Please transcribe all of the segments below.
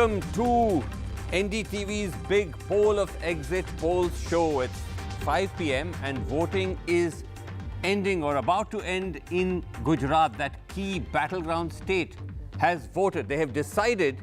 Welcome to NDTV's big poll of exit polls show. It's 5 p.m. and voting is ending or about to end in Gujarat. That key battleground state has voted. They have decided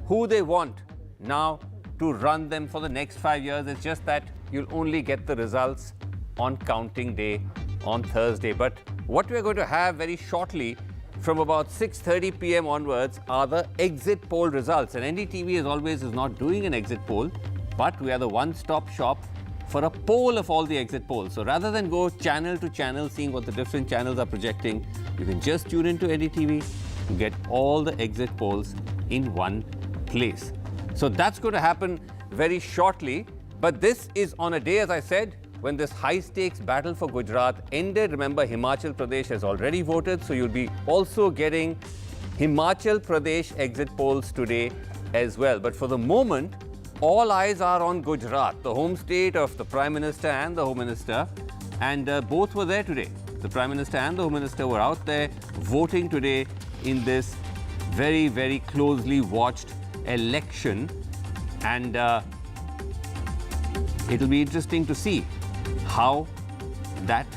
who they want now to run them for the next 5 years. It's just that you'll only get the results on counting day on Thursday. But what we're going to have very shortly from about 6:30 p.m. onwards are the exit poll results. And NDTV, as always, is not doing an exit poll, but we are the one-stop shop for a poll of all the exit polls. So rather than go channel to channel seeing what the different channels are projecting, you can just tune into NDTV to get all the exit polls in one place. So that's going to happen very shortly. But this is on a day, as I said, when this high-stakes battle for Gujarat ended. Remember, Himachal Pradesh has already voted, so you'll be also getting Himachal Pradesh exit polls today as well. But for the moment, all eyes are on Gujarat, the home state of the Prime Minister and the Home Minister. And both were there today. The Prime Minister and the Home Minister were out there voting today in this very, very closely watched election. And it'll be interesting to see how that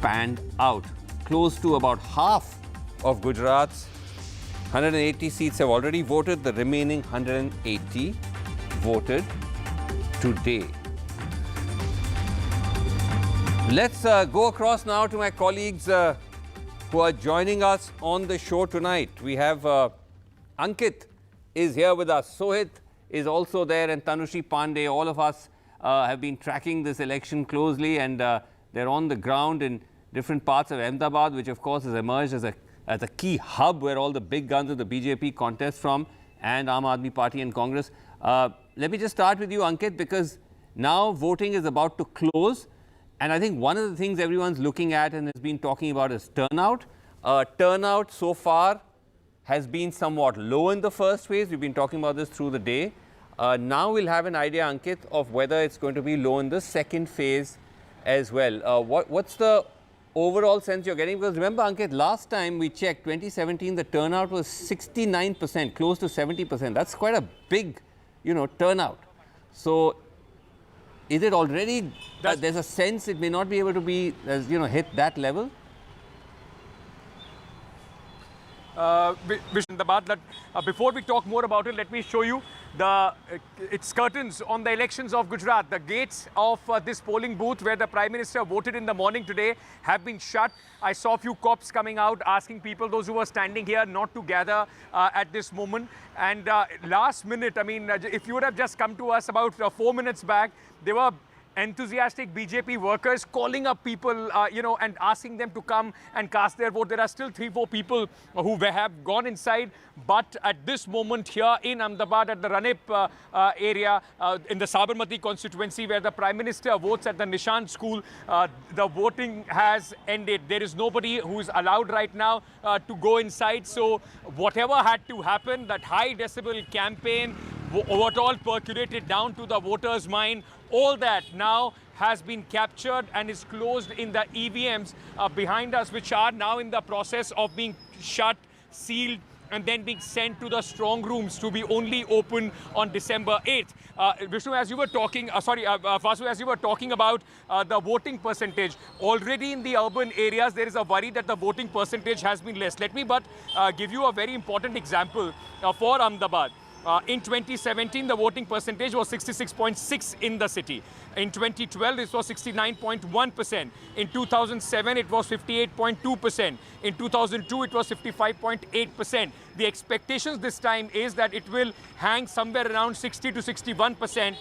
panned out. Close to about half of Gujarat's 180 seats have already voted. The remaining 180 voted today. Let's go across now to my colleagues who are joining us on the show tonight. We have Ankit is here with us. Sohit is also there, and Tanushri Pandey. All of us have been tracking this election closely, and they're on the ground in different parts of Ahmedabad, which of course has emerged as a key hub where all the big guns of the BJP contest from, and Aam Aadmi Party and Congress. Let me just start with you, Ankit, because now voting is about to close, and I think one of the things everyone's looking at and has been talking about is turnout. Turnout so far has been somewhat low in the first phase. We've been talking about this through the day. Now we'll have an idea, Ankit, of whether it's going to be low in the second phase as well. What's the overall sense you're getting? Because remember, Ankit, last time we checked, 2017, the turnout was 69%, close to 70%. That's quite a big, turnout. So is it already, there's a sense it may not be able to be, hit that level? Before we talk more about it, let me show you its curtains on the elections of Gujarat. The gates of this polling booth where the Prime Minister voted in the morning today have been shut. I saw a few cops coming out asking people, those who were standing here, not to gather at this moment. And last minute, I mean, if you would have just come to us about 4 minutes back, there were enthusiastic BJP workers calling up people, and asking them to come and cast their vote. There are still 3-4 people who have gone inside. But at this moment here in Ahmedabad at the Ranip area, in the Sabarmati constituency where the Prime Minister votes at the Nishan school, the voting has ended. There is nobody who is allowed right now to go inside. So whatever had to happen, that high decibel campaign, what all percolated down to the voters' mind, all that now has been captured and is closed in the EVMs behind us, which are now in the process of being shut, sealed, and then being sent to the strong rooms to be only open on December 8th. Vishnu, as you were talking, Vasu, as you were talking about the voting percentage, already in the urban areas, there is a worry that the voting percentage has been less. Let me give you a very important example for Ahmedabad. In 2017, the voting percentage was 66.6 in the city. In 2012, it was 69.1%. In 2007, it was 58.2%. In 2002, it was 55.8%. The expectations this time is that it will hang somewhere around 60 to 61%,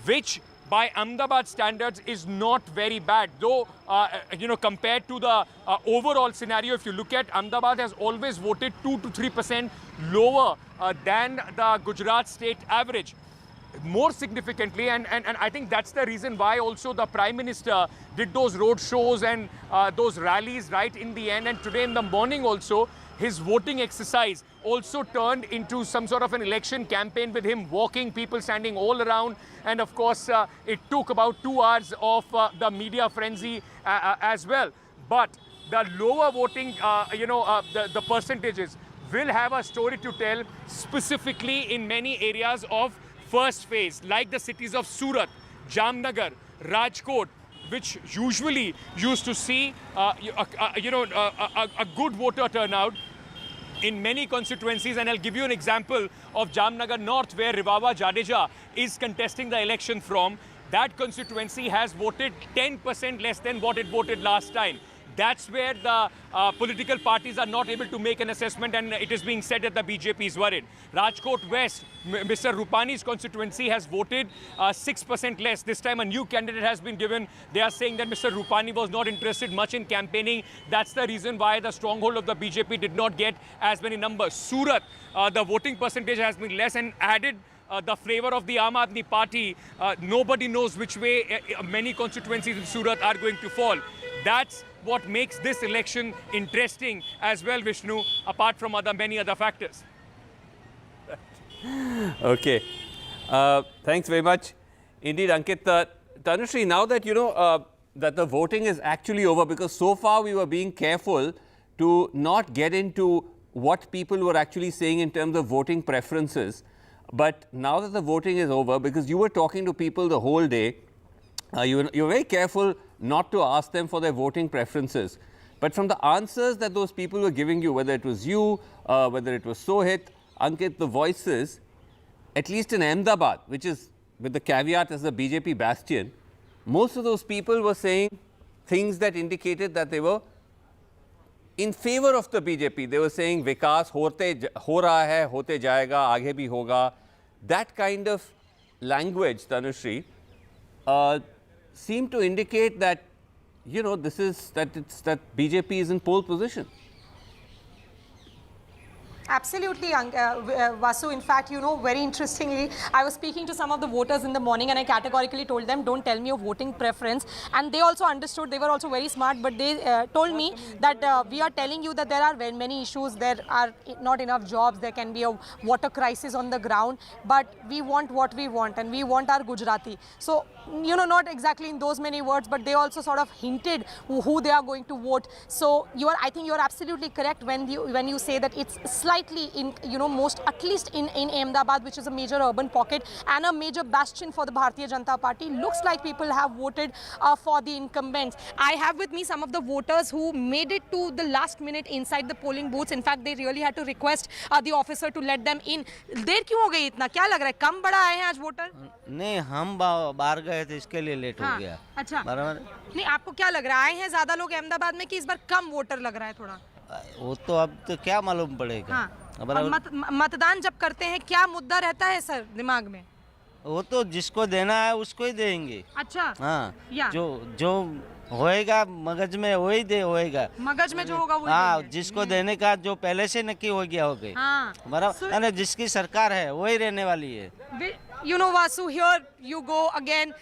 which by Ahmedabad standards is not very bad. Though, compared to the overall scenario, if you look at, Ahmedabad has always voted 2 to 3% lower than the Gujarat state average. More significantly, and I think that's the reason why also the Prime Minister did those road shows and those rallies right in the end. And today in the morning also, his voting exercise also turned into some sort of an election campaign with him walking, people standing all around. And of course, it took about 2 hours of the media frenzy as well. But the lower voting, the percentages will have a story to tell specifically in many areas of first phase, like the cities of Surat, Jamnagar, Rajkot, which usually used to see a good voter turnout in many constituencies. And I'll give you an example of Jamnagar North, where Rivawa Jadeja is contesting the election from. That constituency has voted 10% less than what it voted last time. That's where the political parties are not able to make an assessment, and it is being said that the BJP is worried. Rajkot West, Mr. Rupani's constituency has voted 6% less. This time a new candidate has been given. They are saying that Mr. Rupani was not interested much in campaigning. That's the reason why the stronghold of the BJP did not get as many numbers. Surat, the voting percentage has been less, and added the flavor of the Aam Aadmi Party. Nobody knows which way many constituencies in Surat are going to fall. That's what makes this election interesting as well, Vishnu, apart from many other factors. Okay. Thanks very much. Indeed, Ankit. Tanushree, now that you know that the voting is actually over, because so far we were being careful to not get into what people were actually saying in terms of voting preferences. But now that the voting is over, because you were talking to people the whole day, you were very careful not to ask them for their voting preferences. But from the answers that those people were giving you, whether it was you, whether it was Sohit, Ankit, the voices, at least in Ahmedabad, which is with the caveat as the BJP bastion, most of those people were saying things that indicated that they were in favor of the BJP. They were saying vikas ho raha hai, hote jayega, aage bhi hoga. That kind of language, Tanushree, seemed to indicate that, you know, this is that BJP is in pole position. Absolutely, Vasu. In fact, you know, very interestingly, I was speaking to some of the voters in the morning, and I categorically told them, don't tell me your voting preference. And they also understood. They were also very smart, but they told me that we are telling you that there are very many issues. There are not enough jobs. There can be a water crisis on the ground. But we want what we want, and we want our Gujarati. So, you know, not exactly in those many words, but they also sort of hinted who they are going to vote. So, I think you are absolutely correct when you say that it's slightly in, you know, most, at least in Ahmedabad, which is a major urban pocket and a major bastion for the Bharatiya Janata Party, looks like people have voted for the incumbents. I have with me some of the voters who made it to the last minute inside the polling booths. In fact, they really had to request the officer to let them in. देर क्यों हो गई इतना? क्या लग रहा है? कम बड़ा आए हैं आज वोटर? नहीं, हम बाहर गए थे, इसके लिए लेट हो गया। अच्छा, बराबर। नहीं, आपको क्या लग रहा है? आए हैं ज्यादा लोग अहमदाबाद में कि इस बार कम वोटर लग रहा है थोड़ा? वो तो अब तो क्या मालूम पड़ेगा। हाँ। मतदान जब करते हैं क्या मुद्दा रहता है सर दिमाग में? वो तो जिसको देना है उसको ही देंगे। अच्छा, हाँ, या जो होएगा मगज में वही होएगा। मगज में जो होगा वही हाँ, देंगे। जिसको देने का जो पहले से नक्की हो गया होगा। हाँ, बराबर। जिसकी सरकार है वही रहने वाली है। You know, Vasu, here you go again.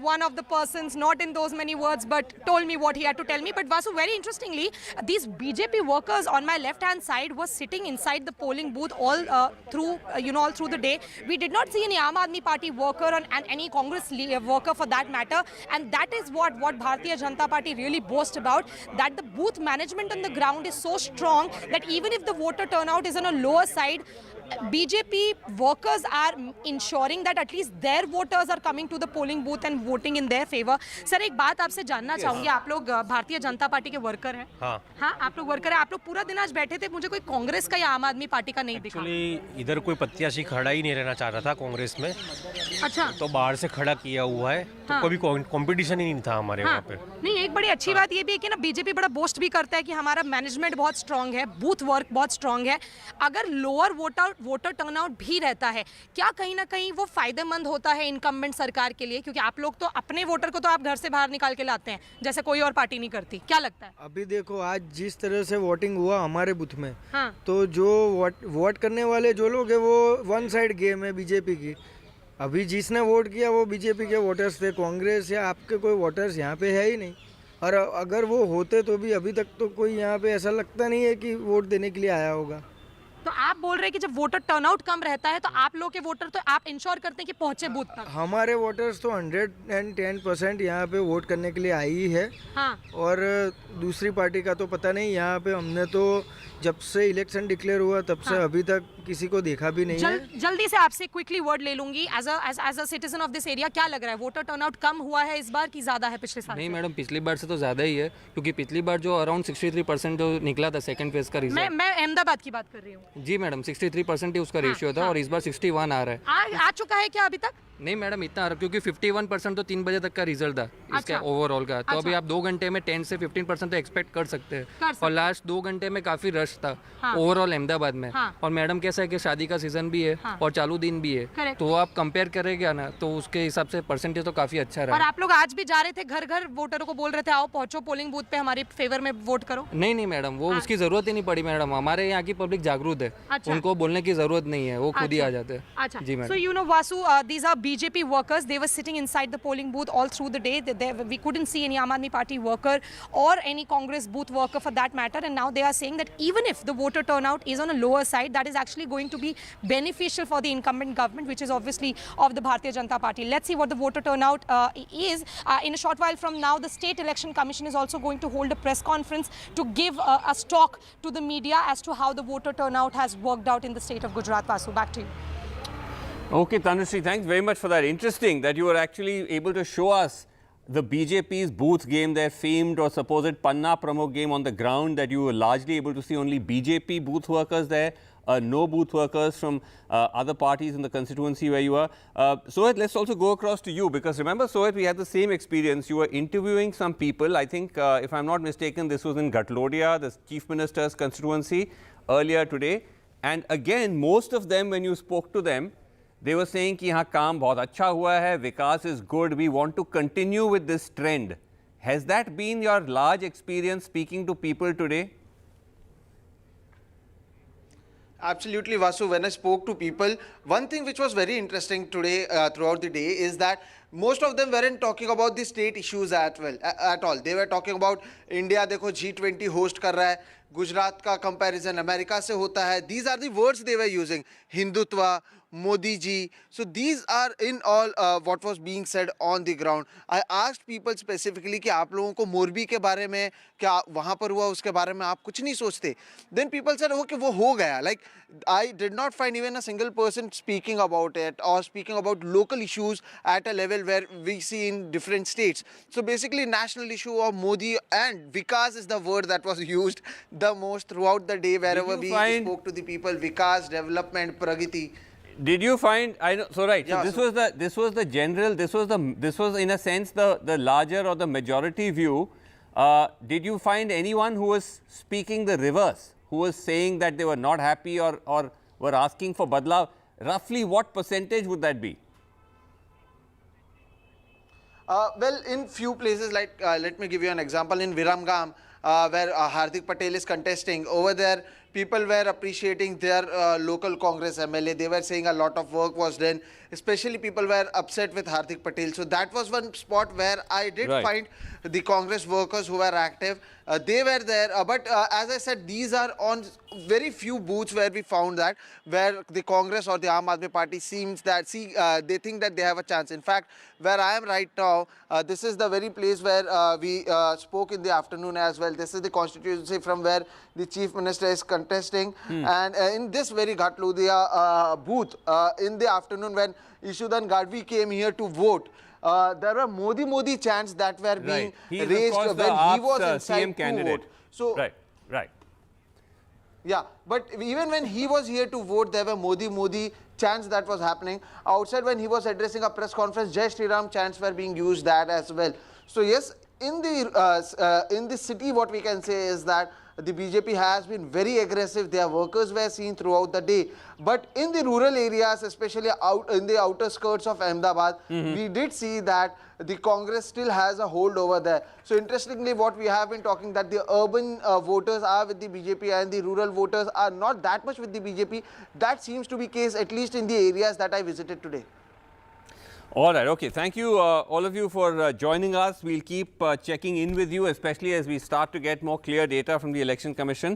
One of the persons, not in those many words, but told me what he had to tell me. But Vasu, very interestingly, these BJP workers on my left-hand side were sitting inside the polling booth all through, all through the day. We did not see any Aam Aadmi Party worker and any Congress worker for that matter. And that is what Bharatiya Janata Party really boasts about, that the booth management on the ground is so strong that even if the voter turnout is on a lower side, BJP workers are ensuring that at least their voters are coming to the polling booth and voting in their favor. Sir, एक बात आपसे जानना चाहूंगी, आप लोग Bharatiya Janata party के worker हैं? हाँ, आप लोग वर्कर हैं। आप लोग पूरा दिन आज बैठे थे, मुझे कोई कांग्रेस का या आम आदमी पार्टी का नहीं दिखा। एक्चुअली इधर कोई प्रत्याशी खड़ा ही नहीं रहना चाह रहा था कांग्रेस में। अच्छा, तो बाहर से खड़ा किया हुआ है, तो कभी कंपटीशन ही नहीं था हमारे वहाँ पे। नहीं, एक बड़ी अच्छी बात ये भी है कि ना बीजेपी बड़ा बोस्ट भी करता है कि हमारा मैनेजमेंट बहुत स्ट्रांग है, बूथ वर्क बहुत स्ट्रांग है। अगर लोअर वोटर टर्नआउट भी रहता है, क्या कहीं ना कहीं वो फायदेमंद होता है इनकम्बेंट सरकार के लिए? क्योंकि आप लोग तो अपने वोटर को तो आप घर से बाहर निकाल के लाते हैं, जैसे कोई और पार्टी नहीं करती। क्या लगता है? अभी देखो, आज जिस तरह से वोटिंग हुआ हमारे बूथ में, हाँ। तो जो वोट करने वाले जो लोग हैं वो वन साइड गेम है बीजेपी की। अभी जिसने वोट किया वो बीजेपी के वोटर्स थे, कांग्रेस या आपके कोई वोटर्स यहाँ पे है ही नहीं। और अगर वो होते तो भी अभी तक तो कोई यहाँ पे ऐसा लगता नहीं है कि वोट देने के लिए आया होगा। तो आप बोल रहे हैं कि जब वोटर टर्नआउट कम रहता है तो आप लोग के वोटर तो आप इंश्योर करते हैं कि पहुंचे बूथ तक? हमारे वोटर्स तो 110% यहाँ पे वोट करने के लिए आई है। हाँ। और दूसरी पार्टी का तो पता नहीं। यहाँ पे हमने तो जब से इलेक्शन डिक्लेयर हुआ तब से अभी तक किसी को देखा भी नहीं है। जल्दी से आपसे क्विकली वर्ड ले लूंगी। As a citizen of this area, क्या लग रहा है, वोटर टर्नआउट कम हुआ है इस बार कि ज्यादा है पिछले साल? नहीं मैडम, पिछली बार से तो ज़्यादा ही है, क्योंकि पिछली बार जो अराउंड 63% जो निकला था सेकंड फेज का रिजल्ट। मैं अहमदाबाद की बात कर रही हूँ। जी मैडम, 63% ही उसका रेशियो था और इस बार 61 आ रहा है। आ चुका है क्या अभी तक? नहीं मैडम, इतना आ रहा, क्योंकि 51% तो 3 बजे तक का रिजल्ट था इसका ओवरऑल का। तो अभी आप 2 घंटे में 10 से 15% तो एक्सपेक्ट कर सकते हैं। और लास्ट 2 घंटे में काफी रश था ओवरऑल अहमदाबाद में। और मैडम कैसा है कि शादी का सीजन भी है और चालू दिन भी है, तो आप कंपेयर करेंगे ना तो उसके हिसाब से परसेंटेज तो काफी अच्छा रहा। और आप लोग आज भी जा रहे थे घर घर, वोटरों को बोल रहे थे आओ पहुंचो पोलिंग बूथ पे, हमारे फेवर में वोट करो? नहीं मैडम, वो उसकी जरूरत ही नहीं पड़ी मैडम। हमारे यहाँ की पब्लिक जागरूक है, उनको बोलने की जरूरत नहीं है, वो खुद ही आ जाते हैं। अच्छा, जी madam. So you know Vasu, these are BJP workers. They were sitting inside the polling booth all through the day. We couldn't see any Aam Aadmi Party worker or any Congress booth worker for that matter. And now they are saying that even if the voter turnout is on a lower side, that is actually going to be beneficial for the incumbent government, which is obviously of the Bharatiya Janata Party. Let's see what the voter turnout is. In a short while from now, the State Election Commission is also going to hold a press conference to give a talk to the media as to how the voter turnout has worked out in the state of Gujarat. Vasu, back to you. Okay, Tanushree, thanks very much for that. Interesting that you were actually able to show us the BJP's booth game, their famed or supposed Panna promo game on the ground, that you were largely able to see only BJP booth workers there, no booth workers from other parties in the constituency where you are. Sohit, let's also go across to you, because remember, Sohit, we had the same experience. You were interviewing some people. I think, if I'm not mistaken, this was in Gatlodia, the Chief Minister's constituency, earlier today. And again, most of them, when you spoke to them, they were saying कि हाँ काम बहुत अच्छा हुआ है, विकास is good, we want to continue with this trend. Has that been your large experience speaking to people today? Absolutely, Vasu. When I spoke to people, one thing which was very interesting today throughout the day is that most of them weren't talking about the state issues at all. They were talking about India देखो G20 host कर रहा है, गुजरात का comparison America से होता है. These are the words they were using. Hindutva, Modi ji. So these are in all what was being said on the ground. I asked people specifically कि आप लोगों को मोरबी के बारे में क्या वहाँ पर हुआ उसके बारे में आप कुछ नहीं सोचते? Then people said कि वो हो गया. Like I did not find even a single person speaking about it or speaking about local issues at a level where we see in different states. So basically national issue of Modi and Vikas is the word that was used the most throughout the day wherever we spoke to the people. Vikas, development, pragati. Did you find, I know, so right, yeah, so this was the general, this was in a sense the larger or the majority view. Did you find anyone who was speaking the reverse, who was saying that they were not happy or were asking for badlav? Roughly what percentage would that be? Well, in few places, like let me give you an example. In Viramgam, where Hardik Patel is contesting, over there people were appreciating their local Congress MLA. They were saying a lot of work was done. Especially people were upset with Hardik Patel. So that was one spot where I did find the Congress workers who were active. They were there. But as I said, these are on very few booths where we found that, where the Congress or the Aam Aadmi Party seems that, they think that they have a chance. In fact, where I am right now, this is the very place where we spoke in the afternoon as well. This is the constituency from where the Chief Minister is contesting. And in this very Ghatludia booth, in the afternoon when Ishudan Gadvi came here to vote, there were Modi chants that were being raised when he was inside to vote. So, right. Yeah, but even when he was here to vote, there were Modi chants that was happening. Outside when he was addressing a press conference, Jai Shri Ram chants were being used that as well. So yes, in the city, what we can say is that the BJP has been very aggressive. Their workers were seen throughout the day. But in the rural areas, especially out in the outer skirts of Ahmedabad, we did see that the Congress still has a hold over there. So interestingly, what we have been talking that the urban voters are with the BJP and the rural voters are not that much with the BJP. That seems to be case at least in the areas that I visited today. All right, okay. Thank you, all of you, for joining us. We'll keep checking in with you, especially as we start to get more clear data from the Election Commission.